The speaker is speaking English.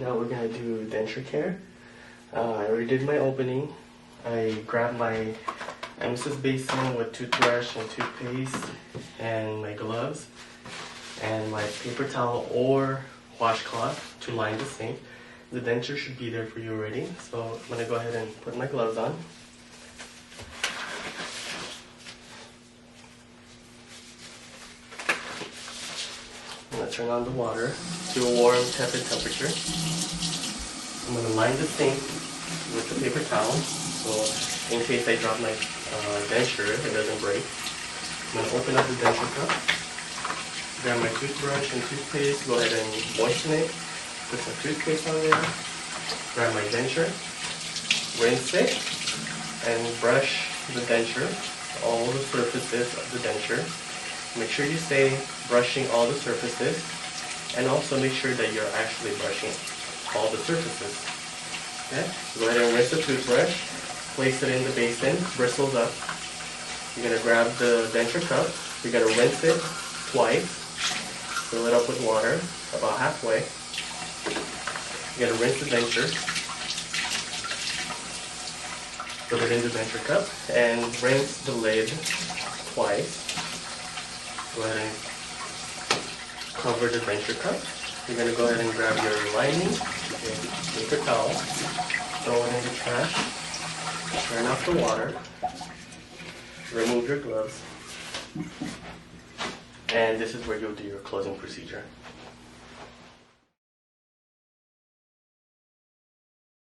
Now we're gonna do denture care. I already did my opening. I grabbed my emesis basin with toothbrush and toothpaste and my gloves and my paper towel or washcloth to line the sink. The denture should be there for you already, so I'm gonna go ahead and put my gloves on. I'm gonna turn on the water to a warm, tepid temperature. I'm gonna line the sink with the paper towel, so in case I drop my denture, it doesn't break. I'm gonna open up the denture cup, grab my toothbrush and toothpaste, go ahead and moisten it, put some toothpaste on there, grab my denture, rinse it, and brush the denture, all the surfaces of the denture. Make sure you stay brushing all the surfaces, and also make sure that you're actually brushing all the surfaces. Okay? Go ahead and rinse the toothbrush, place it in the basin, bristles up. You're going to grab the denture cup, you're going to rinse it twice, fill it up with water, about halfway. You're going to rinse the denture, put it in the denture cup, and rinse the lid twice. Go ahead and cover the denture cup. You're going to go ahead and grab your lining, your paper towel, throw it in the trash, turn off the water, remove your gloves, and this is where you'll do your closing procedure.